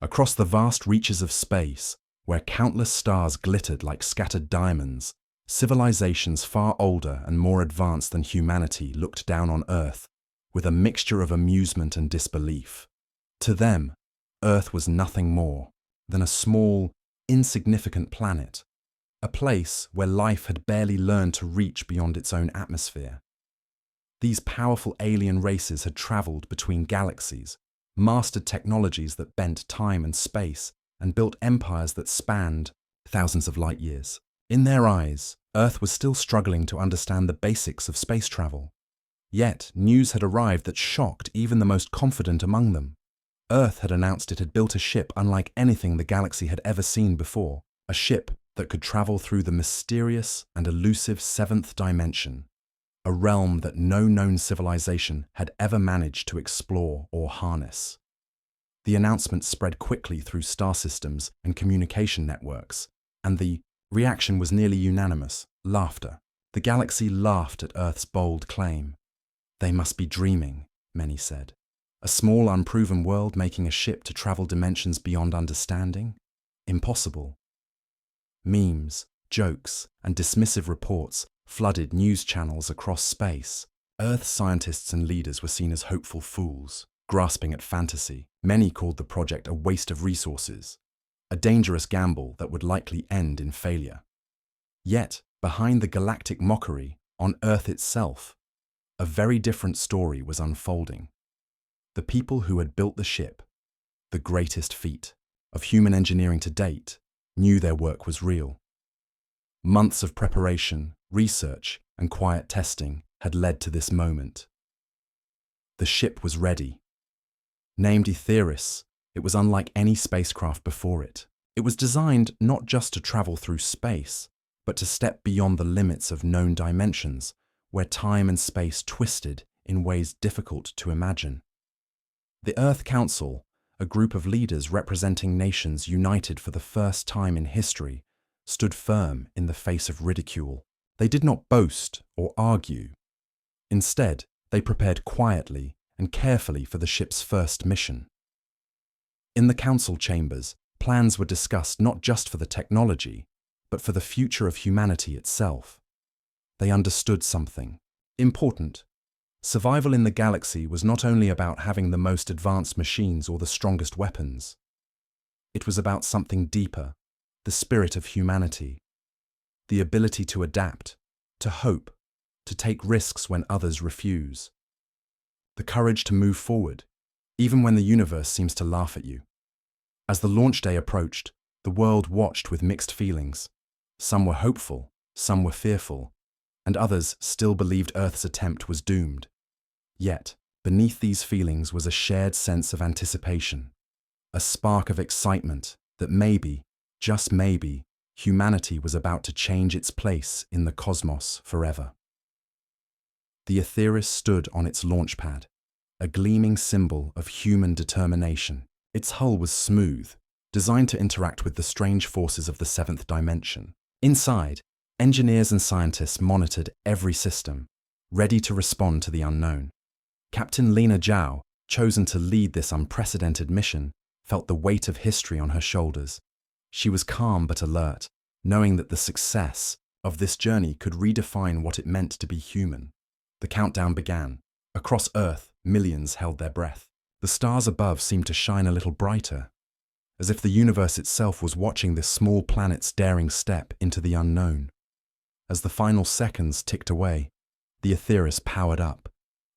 Across the vast reaches of space, where countless stars glittered like scattered diamonds, civilizations far older and more advanced than humanity looked down on Earth with a mixture of amusement and disbelief. To them, Earth was nothing more than a small, insignificant planet, a place where life had barely learned to reach beyond its own atmosphere. These powerful alien races had traveled between galaxies, mastered technologies that bent time and space, and built empires that spanned thousands of light years. In their eyes, Earth was still struggling to understand the basics of space travel. Yet, news had arrived that shocked even the most confident among them. Earth had announced it had built a ship unlike anything the galaxy had ever seen before, a ship that could travel through the mysterious and elusive 7th dimension, a realm that no known civilization had ever managed to explore or harness. The announcement spread quickly through star systems and communication networks, and the reaction was nearly unanimous: laughter. The galaxy laughed at Earth's bold claim. They must be dreaming, many said. A small, unproven world making a ship to travel dimensions beyond understanding? Impossible. Memes, jokes, and dismissive reports flooded news channels across space. Earth scientists and leaders were seen as hopeful fools, grasping at fantasy. Many called the project a waste of resources, a dangerous gamble that would likely end in failure. Yet, behind the galactic mockery, on Earth itself, a very different story was unfolding. The people who had built the ship, the greatest feat of human engineering to date, knew their work was real. Months of preparation, research, and quiet testing had led to this moment. The ship was ready. Named Aetheris, it was unlike any spacecraft before it. It was designed not just to travel through space, but to step beyond the limits of known dimensions, where time and space twisted in ways difficult to imagine. The Earth Council, a group of leaders representing nations united for the first time in history, stood firm in the face of ridicule. They did not boast or argue. Instead, they prepared quietly and carefully for the ship's first mission. In the council chambers, plans were discussed not just for the technology, but for the future of humanity itself. They understood something important. Survival in the galaxy was not only about having the most advanced machines or the strongest weapons. It was about something deeper, the spirit of humanity, the ability to adapt, to hope, to take risks when others refuse, the courage to move forward, even when the universe seems to laugh at you. As the launch day approached, the world watched with mixed feelings. Some were hopeful, some were fearful, and others still believed Earth's attempt was doomed. Yet, beneath these feelings was a shared sense of anticipation, a spark of excitement that maybe, just maybe, humanity was about to change its place in the cosmos forever. The Aetheris stood on its launch pad, a gleaming symbol of human determination. Its hull was smooth, designed to interact with the strange forces of the 7th dimension. Inside, engineers and scientists monitored every system, ready to respond to the unknown. Captain Lena Zhao, chosen to lead this unprecedented mission, felt the weight of history on her shoulders. She was calm but alert, knowing that the success of this journey could redefine what it meant to be human. The countdown began. Across Earth, millions held their breath. The stars above seemed to shine a little brighter, as if the universe itself was watching this small planet's daring step into the unknown. As the final seconds ticked away, the Aetheris powered up,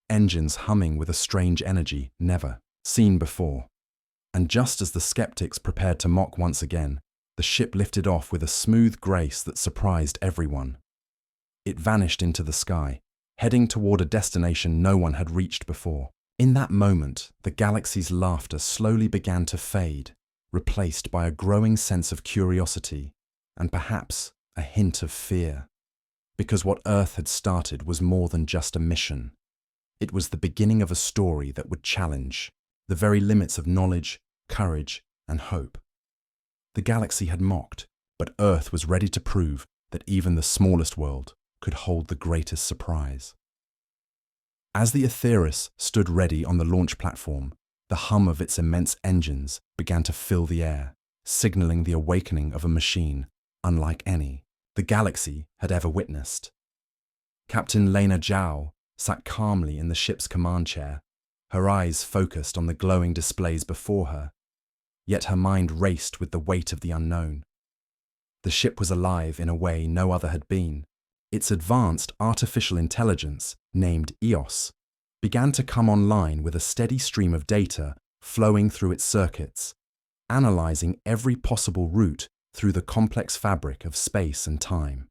engines humming with a strange energy never seen before. And just as the skeptics prepared to mock once again, the ship lifted off with a smooth grace that surprised everyone. It vanished into the sky, heading toward a destination no one had reached before. In that moment, the galaxy's laughter slowly began to fade, replaced by a growing sense of curiosity and perhaps a hint of fear. Because what Earth had started was more than just a mission. It was the beginning of a story that would challenge the very limits of knowledge, courage, and hope. The galaxy had mocked, but Earth was ready to prove that even the smallest world could hold the greatest surprise. As the Aetheris stood ready on the launch platform, The hum of its immense engines began to fill the air, signaling the awakening of a machine unlike any the galaxy had ever witnessed. Captain Lena Zhao sat calmly in the ship's command chair, her eyes focused on the glowing displays before her, yet her mind raced with the weight of the unknown. The ship was alive in a way no other had been. Its advanced artificial intelligence, named EOS, began to come online with a steady stream of data flowing through its circuits, analyzing every possible route through the complex fabric of space and time.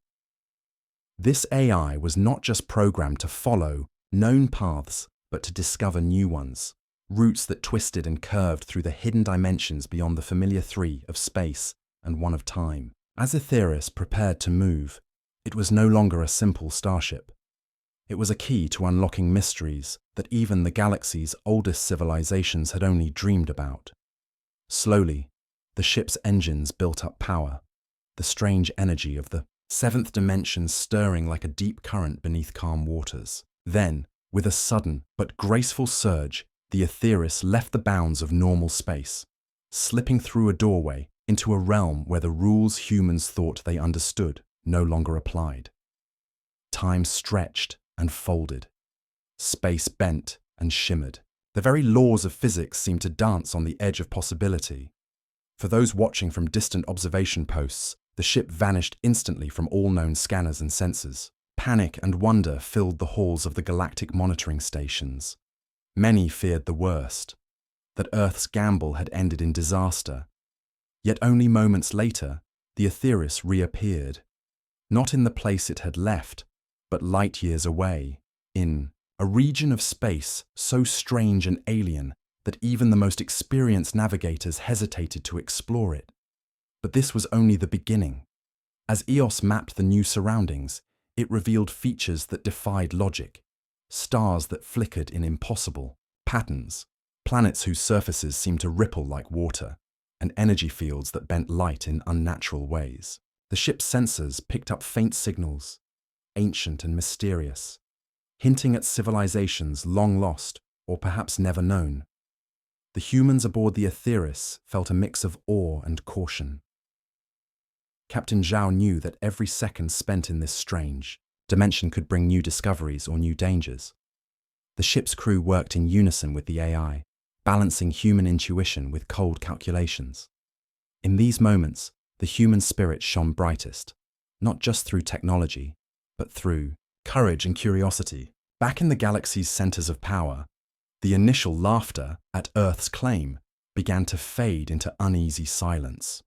This AI was not just programmed to follow known paths, but to discover new ones, routes that twisted and curved through the hidden dimensions beyond the familiar three of space and one of time. As Aetheris prepared to move, it was no longer a simple starship. It was a key to unlocking mysteries that even the galaxy's oldest civilizations had only dreamed about. Slowly, the ship's engines built up power, the strange energy of the 7th dimension stirring like a deep current beneath calm waters. Then, with a sudden but graceful surge, the Aetheris left the bounds of normal space, slipping through a doorway into a realm where the rules humans thought they understood no longer applied. Time stretched and folded. Space bent and shimmered. The very laws of physics seemed to dance on the edge of possibility. For those watching from distant observation posts, the ship vanished instantly from all known scanners and sensors. Panic and wonder filled the halls of the galactic monitoring stations. Many feared the worst, that Earth's gamble had ended in disaster. Yet only moments later, the Aetheris reappeared, not in the place it had left, but light years away, in a region of space so strange and alien that even the most experienced navigators hesitated to explore it. But this was only the beginning. As EOS mapped the new surroundings, it revealed features that defied logic, stars that flickered in impossible patterns, planets whose surfaces seemed to ripple like water, and energy fields that bent light in unnatural ways. The ship's sensors picked up faint signals, ancient and mysterious, hinting at civilizations long lost or perhaps never known. The humans aboard the Aetheris felt a mix of awe and caution. Captain Zhao knew that every second spent in this strange dimension could bring new discoveries or new dangers. The ship's crew worked in unison with the AI, balancing human intuition with cold calculations. In these moments, the human spirit shone brightest, not just through technology, but through courage and curiosity. Back in the galaxy's centers of power, the initial laughter at Earth's claim began to fade into uneasy silence.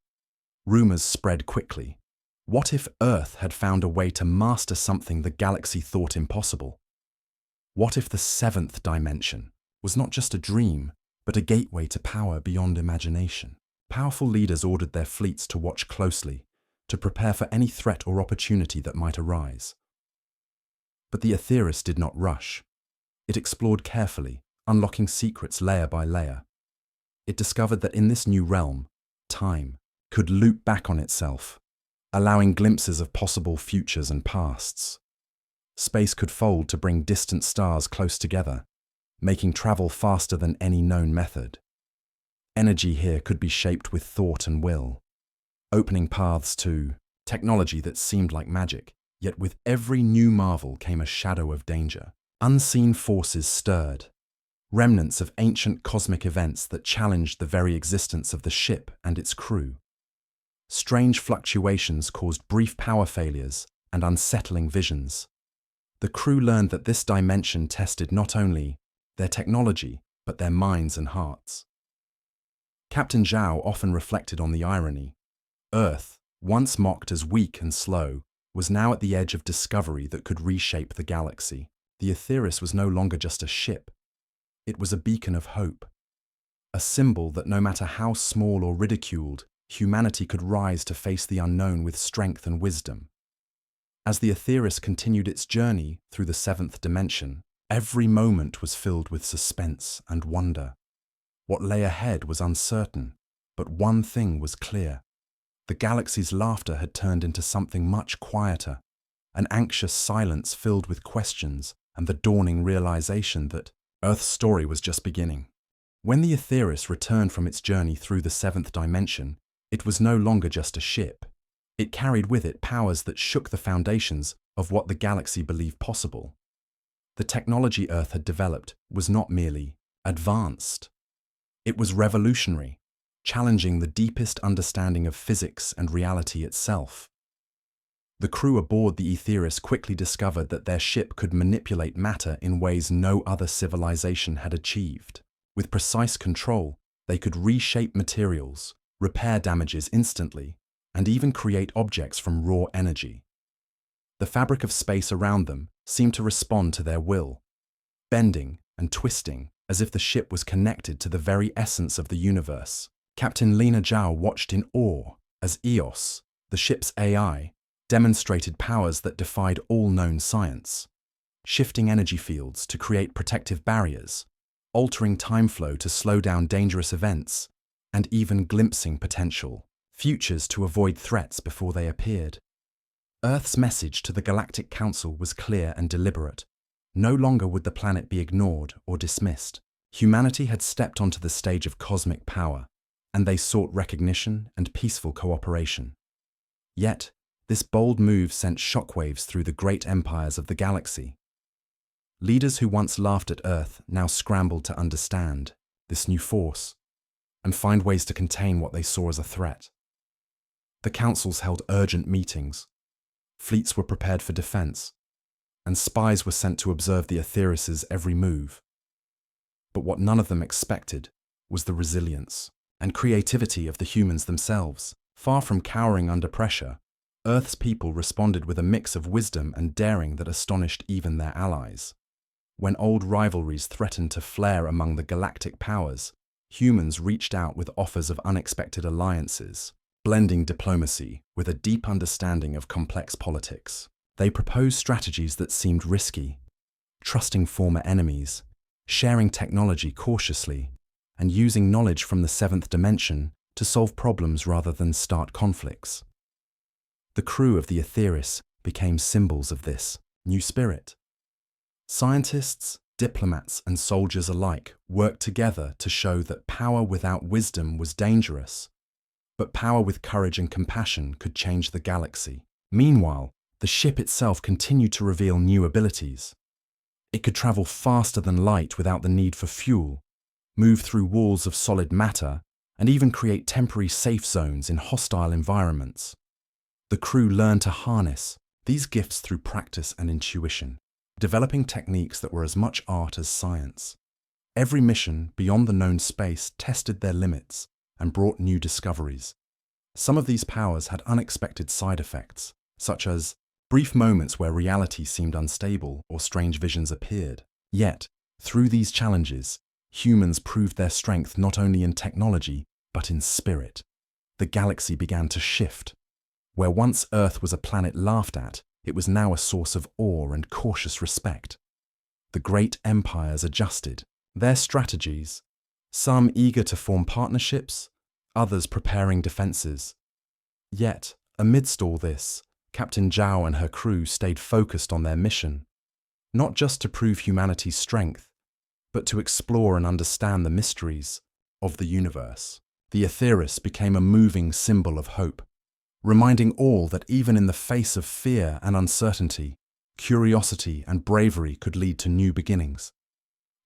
Rumors spread quickly. What if Earth had found a way to master something the galaxy thought impossible? What if the 7th dimension was not just a dream, but a gateway to power beyond imagination? Powerful leaders ordered their fleets to watch closely, to prepare for any threat or opportunity that might arise. But the Aetheris did not rush. It explored carefully, unlocking secrets layer by layer. It discovered that in this new realm, time could loop back on itself, allowing glimpses of possible futures and pasts. Space could fold to bring distant stars close together, making travel faster than any known method. Energy here could be shaped with thought and will, opening paths to technology that seemed like magic. Yet with every new marvel came a shadow of danger. Unseen forces stirred, remnants of ancient cosmic events that challenged the very existence of the ship and its crew. Strange fluctuations caused brief power failures and unsettling visions. The crew learned that this dimension tested not only their technology, but their minds and hearts. Captain Zhao often reflected on the irony. Earth, once mocked as weak and slow, was now at the edge of discovery that could reshape the galaxy. The Aetheris was no longer just a ship. It was a beacon of hope, a symbol that no matter how small or ridiculed, humanity could rise to face the unknown with strength and wisdom. As the Aetheris continued its journey through the 7th dimension, every moment was filled with suspense and wonder. What lay ahead was uncertain, but one thing was clear. The galaxy's laughter had turned into something much quieter, an anxious silence filled with questions and the dawning realization that Earth's story was just beginning. When the Aetheris returned from its journey through the seventh dimension, it was no longer just a ship. It carried with it powers that shook the foundations of what the galaxy believed possible. The technology Earth had developed was not merely advanced. It was revolutionary, challenging the deepest understanding of physics and reality itself. The crew aboard the Aetheris quickly discovered that their ship could manipulate matter in ways no other civilization had achieved. With precise control, they could reshape materials, repair damages instantly, and even create objects from raw energy. The fabric of space around them seemed to respond to their will, bending and twisting as if the ship was connected to the very essence of the universe. Captain Lina Zhao watched in awe as EOS, the ship's AI, demonstrated powers that defied all known science, shifting energy fields to create protective barriers, altering time flow to slow down dangerous events, and even glimpsing potential futures to avoid threats before they appeared. Earth's message to the Galactic Council was clear and deliberate. No longer would the planet be ignored or dismissed. Humanity had stepped onto the stage of cosmic power, and they sought recognition and peaceful cooperation. Yet, this bold move sent shockwaves through the great empires of the galaxy. Leaders who once laughed at Earth now scrambled to understand this new force and find ways to contain what they saw as a threat. The councils held urgent meetings, fleets were prepared for defense, and spies were sent to observe the Aetheris' every move. But what none of them expected was the resilience and creativity of the humans themselves. Far from cowering under pressure, Earth's people responded with a mix of wisdom and daring that astonished even their allies. When old rivalries threatened to flare among the galactic powers, humans reached out with offers of unexpected alliances, blending diplomacy with a deep understanding of complex politics. They proposed strategies that seemed risky, trusting former enemies, sharing technology cautiously, and using knowledge from the seventh dimension to solve problems rather than start conflicts. The crew of the Aetheris became symbols of this new spirit. Scientists, diplomats, and soldiers alike worked together to show that power without wisdom was dangerous, but power with courage and compassion could change the galaxy. Meanwhile, the ship itself continued to reveal new abilities. It could travel faster than light without the need for fuel, move through walls of solid matter, and even create temporary safe zones in hostile environments. The crew learned to harness these gifts through practice and intuition, developing techniques that were as much art as science. Every mission beyond the known space tested their limits and brought new discoveries. Some of these powers had unexpected side effects, such as brief moments where reality seemed unstable or strange visions appeared. Yet, through these challenges, humans proved their strength not only in technology, but in spirit. The galaxy began to shift. Where once Earth was a planet laughed at, it was now a source of awe and cautious respect. The great empires adjusted their strategies, some eager to form partnerships, others preparing defenses. Yet, amidst all this, Captain Zhao and her crew stayed focused on their mission, not just to prove humanity's strength, but to explore and understand the mysteries of the universe. The Aetheris became a moving symbol of hope, reminding all that even in the face of fear and uncertainty, curiosity and bravery could lead to new beginnings.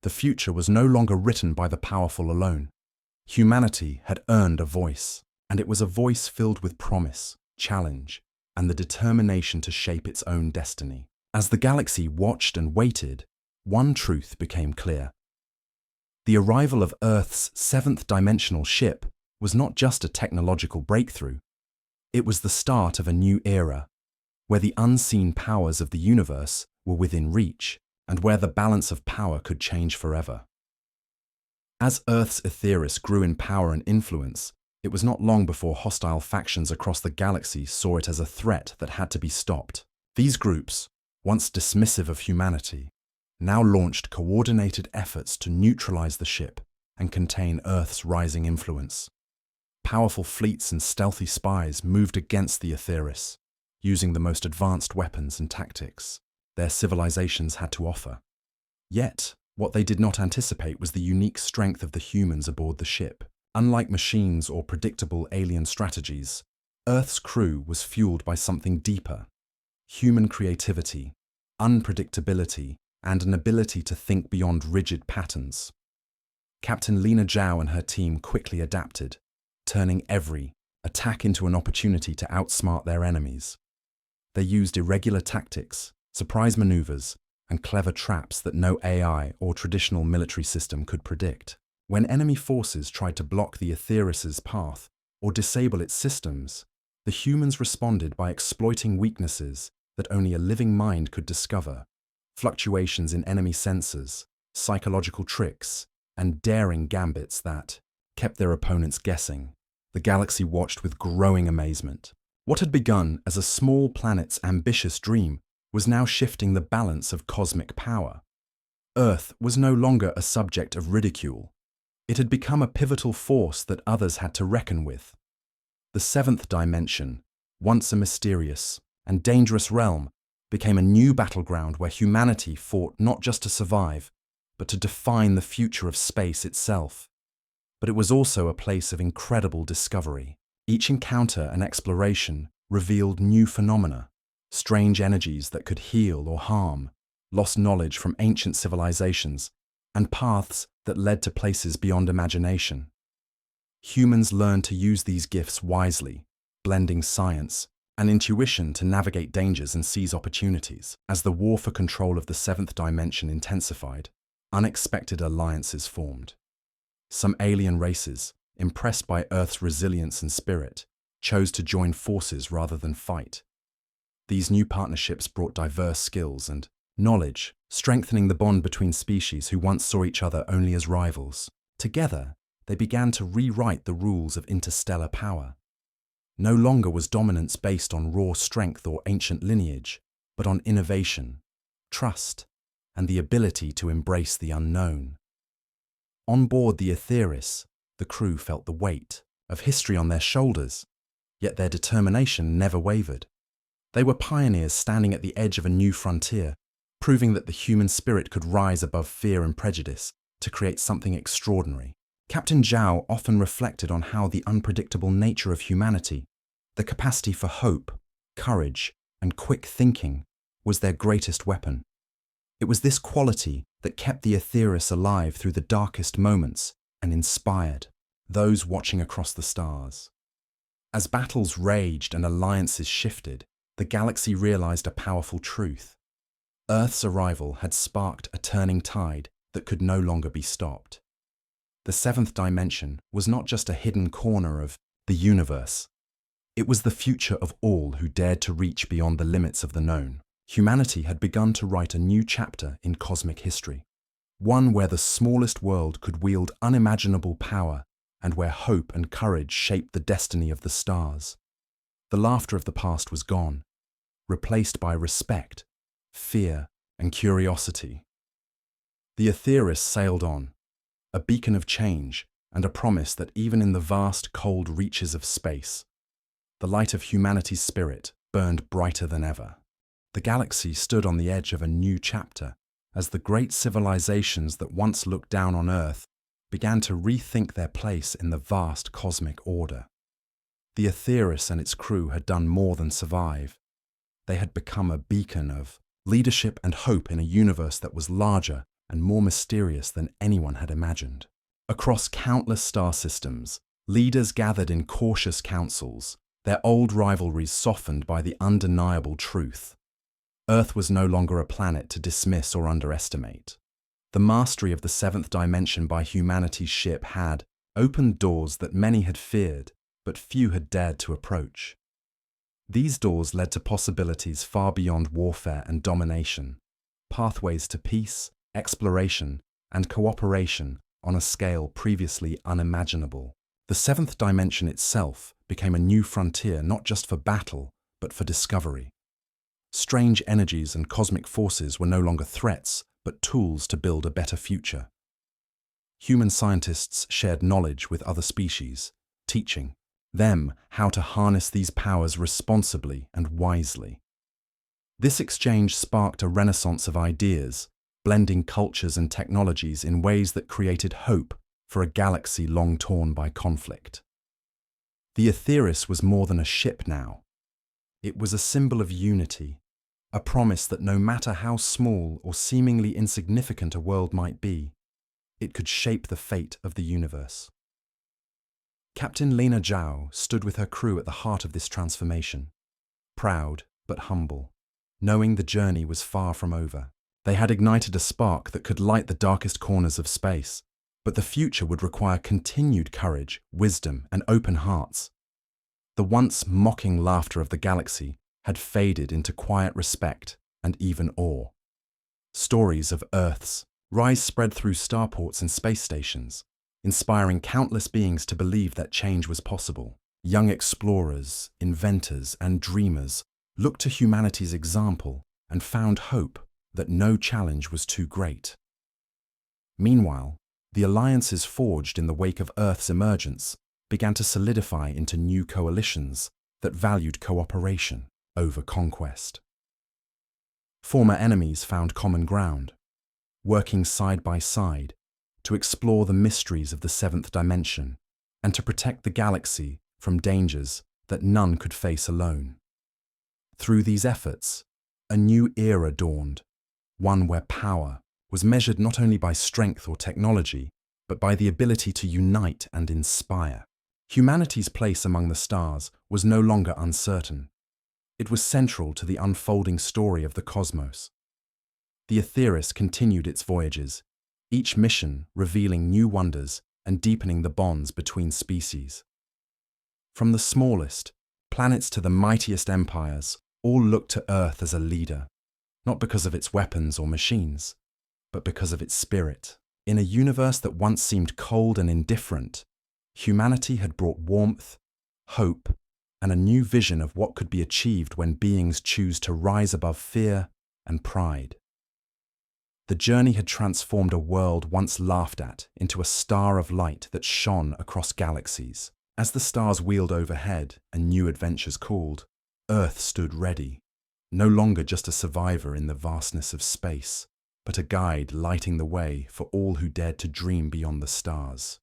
The future was no longer written by the powerful alone. Humanity had earned a voice, and it was a voice filled with promise, challenge, and the determination to shape its own destiny. As the galaxy watched and waited, one truth became clear. The arrival of Earth's 7th-dimensional ship was not just a technological breakthrough. It was the start of a new era, where the unseen powers of the universe were within reach, and where the balance of power could change forever. As Earth's Aetheris grew in power and influence, it was not long before hostile factions across the galaxy saw it as a threat that had to be stopped. These groups, once dismissive of humanity, now launched coordinated efforts to neutralize the ship and contain Earth's rising influence. Powerful fleets and stealthy spies moved against the Aetheris, using the most advanced weapons and tactics their civilizations had to offer. Yet, What they did not anticipate was the unique strength of the humans aboard the ship. Unlike machines or predictable alien strategies, Earth's crew was fueled by something deeper: human creativity, unpredictability, and an ability to think beyond rigid patterns. Captain Lina Zhao and her team quickly adapted, turning every attack into an opportunity to outsmart their enemies. They used irregular tactics, surprise maneuvers, and clever traps that no AI or traditional military system could predict. When enemy forces tried to block the Aetheris's path or disable its systems, the humans responded by exploiting weaknesses that only a living mind could discover: fluctuations in enemy sensors, psychological tricks, and daring gambits that kept their opponents guessing. The galaxy watched with growing amazement. What had begun as a small planet's ambitious dream was now shifting the balance of cosmic power. Earth was no longer a subject of ridicule. It had become a pivotal force that others had to reckon with. The 7th Dimension, once a mysterious and dangerous realm, became a new battleground where humanity fought not just to survive, but to define the future of space itself. But it was also a place of incredible discovery. Each encounter and exploration revealed new phenomena: strange energies that could heal or harm, lost knowledge from ancient civilizations, and paths that led to places beyond imagination. Humans learned to use these gifts wisely, blending science and intuition to navigate dangers and seize opportunities. As the war for control of the 7th Dimension intensified, unexpected alliances formed. Some alien races, impressed by Earth's resilience and spirit, chose to join forces rather than fight. These new partnerships brought diverse skills and knowledge, strengthening the bond between species who once saw each other only as rivals. Together, they began to rewrite the rules of interstellar power. No longer was dominance based on raw strength or ancient lineage, but on innovation, trust, and the ability to embrace the unknown. On board the Aetheris, the crew felt the weight of history on their shoulders, yet their determination never wavered. They were pioneers standing at the edge of a new frontier, proving that the human spirit could rise above fear and prejudice to create something extraordinary. Captain Zhao often reflected on how the unpredictable nature of humanity, the capacity for hope, courage, and quick thinking, was their greatest weapon. It was this quality that kept the Aetheris alive through the darkest moments and inspired those watching across the stars. As battles raged and alliances shifted, the galaxy realized a powerful truth. Earth's arrival had sparked a turning tide that could no longer be stopped. The 7th Dimension was not just a hidden corner of the universe. It was the future of all who dared to reach beyond the limits of the known. Humanity had begun to write a new chapter in cosmic history, one where the smallest world could wield unimaginable power and where hope and courage shaped the destiny of the stars. The laughter of the past was gone, replaced by respect, fear, and curiosity. The Aetheris sailed on, a beacon of change and a promise that even in the vast, cold reaches of space, the light of humanity's spirit burned brighter than ever. The galaxy stood on the edge of a new chapter as the great civilizations that once looked down on Earth began to rethink their place in the vast cosmic order. The Aetheris and its crew had done more than survive. They had become a beacon of leadership and hope in a universe that was larger and more mysterious than anyone had imagined. Across countless star systems, leaders gathered in cautious councils, their old rivalries softened by the undeniable truth. Earth was no longer a planet to dismiss or underestimate. The mastery of the 7th Dimension by humanity's ship had opened doors that many had feared, but few had dared to approach. These doors led to possibilities far beyond warfare and domination, pathways to peace, exploration, and cooperation on a scale previously unimaginable. The 7th Dimension itself became a new frontier not just for battle, but for discovery. Strange energies and cosmic forces were no longer threats, but tools to build a better future. Human scientists shared knowledge with other species, teaching them how to harness these powers responsibly and wisely. This exchange sparked a renaissance of ideas, blending cultures and technologies in ways that created hope for a galaxy long torn by conflict. The Aetheris was more than a ship now. It was a symbol of unity, a promise that no matter how small or seemingly insignificant a world might be, it could shape the fate of the universe. Captain Lena Zhao stood with her crew at the heart of this transformation, proud but humble, knowing the journey was far from over. They had ignited a spark that could light the darkest corners of space, but the future would require continued courage, wisdom, and open hearts. The once mocking laughter of the galaxy had faded into quiet respect and even awe. Stories of Earth's rise spread through starports and space stations, inspiring countless beings to believe that change was possible. Young explorers, inventors, and dreamers looked to humanity's example and found hope that no challenge was too great. Meanwhile, the alliances forged in the wake of Earth's emergence began to solidify into new coalitions that valued cooperation over conquest. Former enemies found common ground, working side by side to explore the mysteries of the 7th dimension and to protect the galaxy from dangers that none could face alone. Through these efforts, a new era dawned, one where power was measured not only by strength or technology, but by the ability to unite and inspire. Humanity's place among the stars was no longer uncertain. It was central to the unfolding story of the cosmos. The Aetheris continued its voyages, each mission revealing new wonders and deepening the bonds between species. From the smallest planets to the mightiest empires, all looked to Earth as a leader, not because of its weapons or machines, but because of its spirit. In a universe that once seemed cold and indifferent, humanity had brought warmth, hope, and a new vision of what could be achieved when beings choose to rise above fear and pride. The journey had transformed a world once laughed at into a star of light that shone across galaxies. As the stars wheeled overhead and new adventures called, Earth stood ready, no longer just a survivor in the vastness of space, but a guide lighting the way for all who dared to dream beyond the stars.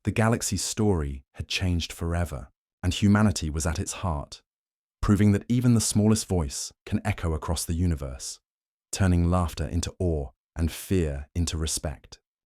The galaxy's story had changed forever, and humanity was at its heart, proving that even the smallest voice can echo across the universe, turning laughter into awe and fear into respect.